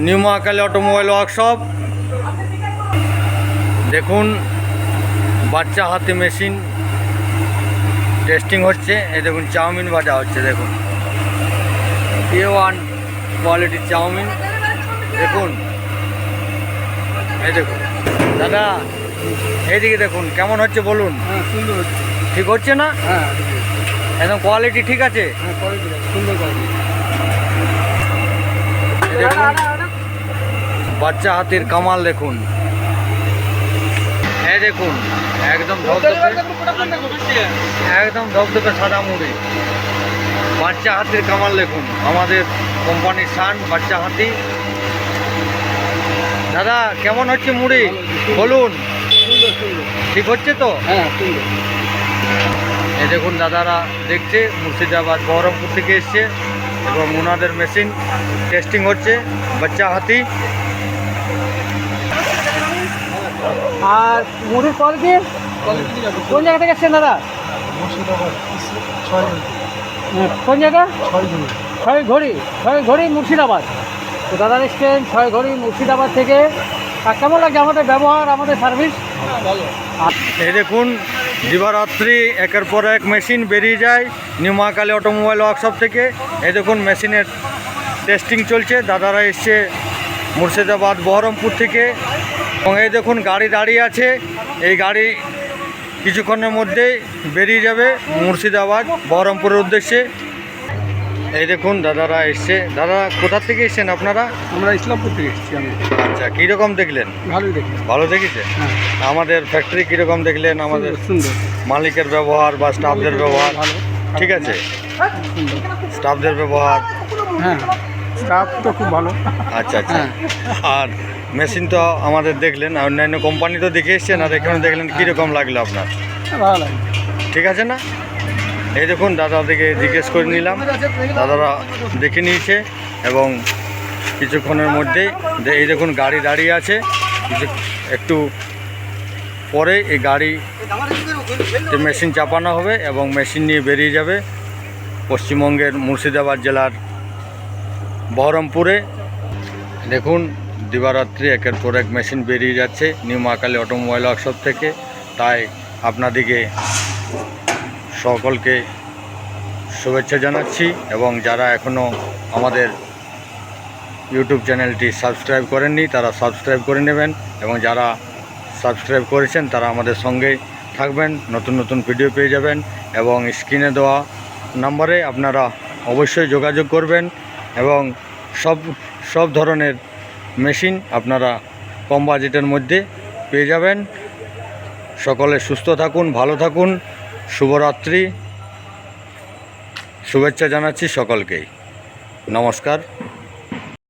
New Mahakali automobile workshop. দেখুন বাচ্চা হাতে মেশিন টেস্টিং হচ্ছে। এই দেখুন চাউমিন ভাজা হচ্ছে। দেখুন A1 কোয়ালিটির চাউমিন। দেখুন এই দেখুন দাদা, এইদিকে দেখুন কেমন হচ্ছে বলুন। হ্যাঁ, সুন্দর হচ্ছে। ঠিক হচ্ছে না? হ্যাঁ, একদম কোয়ালিটি ঠিক আছে। হ্যাঁ, কোয়ালিটি সুন্দর কোয়ালিটি। দেখুন বাচ্চা হাতির কামাল দেখুন। এই দেখুন একদম ধবধবে সাদা মুড়ি। বাচ্চা হাতির কামাল দেখুন, আমাদের কোম্পানির শান বাচ্চা হাতি। দাদা কেমন হচ্ছে মুড়ি বলুন। সুন্দর সুন্দর। ঠিক হচ্ছে তো? হ্যাঁ, সুন্দর। এই দেখুন দাদারা দেখছে, মুর্শিদাবাদ বহরমপুর থেকে এসছে এবং ওনাদের মেশিন টেস্টিং হচ্ছে বাচ্চা হাতি। আর মুড়ির কোয়ালিটি কোন জায়গা থেকে এসছেন দাদা? কোন জায়গা? ছয় ঘড়ি মুর্শিদাবাদ। তো দাদা এসছেন ছয় ঘড়ি মুর্শিদাবাদ থেকে। আর কেমন লাগছে আমাদের ব্যবহার, আমাদের সার্ভিস? এই দেখুন দিবারাত্রি একের পর এক মেশিন বেরিয়ে যায় নিউ মহাকালী অটোমোবাইল ওয়ার্কশপ থেকে। এই দেখুন মেশিনের টেস্টিং চলছে। দাদারা এসছে মুর্শিদাবাদ বহরমপুর থেকে এবং এই দেখুন গাড়ি দাঁড়িয়ে আছে। এই গাড়ি কিছুক্ষণের মধ্যেই বেরিয়ে যাবে মুর্শিদাবাদ বহরমপুরের উদ্দেশ্যে। এই দেখুন দাদারা এসছে। দাদা কোথা থেকে এসছেন আপনারা? আমরা ইসলামপুর থেকে এসেছি। আমি আচ্ছা, কীরকম দেখলেন? ভালোই দেখি। ভালো দেখেছে? হ্যাঁ, আমাদের ফ্যাক্টরি কীরকম দেখলেন? আমাদের সুন্দর। মালিকের ব্যবহার বা স্টাফদের ব্যবহার ভালো। ঠিক আছে? সুন্দর। স্টাফদের ব্যবহার হ্যাঁ, স্টাফ তো খুব ভালো। আচ্ছা আচ্ছা। হ্যাঁ। আর মেশিন তো আমাদের দেখলেন, অন্যান্য কোম্পানি তো দেখে এসছেন, আর এখানে দেখলেন কীরকম লাগলো আপনার? ভালো লাগে। ঠিক আছে না? এই দেখুন দাদাদেরকে জিজ্ঞেস করে নিলাম, দাদারা দেখে নিয়েছে এবং কিছুক্ষণের মধ্যেই এই দেখুন গাড়ি দাঁড়িয়ে আছে। একটু পরে এই গাড়িতে মেশিন চাপানো হবে এবং মেশিন নিয়ে বেরিয়ে যাবে পশ্চিমবঙ্গের মুর্শিদাবাদ জেলার বহরমপুরে। দেখুন দিবারাত্রি একের পর এক মেশিন বেরিয়ে যাচ্ছে নিউ মহাকালী অটোমোবাইল ওয়ার্কশপ থেকে। তাই আপনাদিকে সকলকে শুভেচ্ছা জানাচ্ছি এবং যারা এখনও আমাদের ইউটিউব চ্যানেলটি সাবস্ক্রাইব করেননি তারা সাবস্ক্রাইব করে নেবেন এবং যারা সাবস্ক্রাইব করেছেন তারা আমাদের সঙ্গে থাকবেন, নতুন নতুন ভিডিও পেয়ে যাবেন এবং স্ক্রিনে দেওয়া নম্বরে আপনারা অবশ্যই যোগাযোগ করবেন এবং সব ধরনের মেশিন আপনারা কম বাজেটের মধ্যে পেয়ে যাবেন। সকলে সুস্থ থাকুন, ভালো থাকুন। শুভরাত্রি, শুভেচ্ছা জানাচ্ছি সকলকেই। নমস্কার।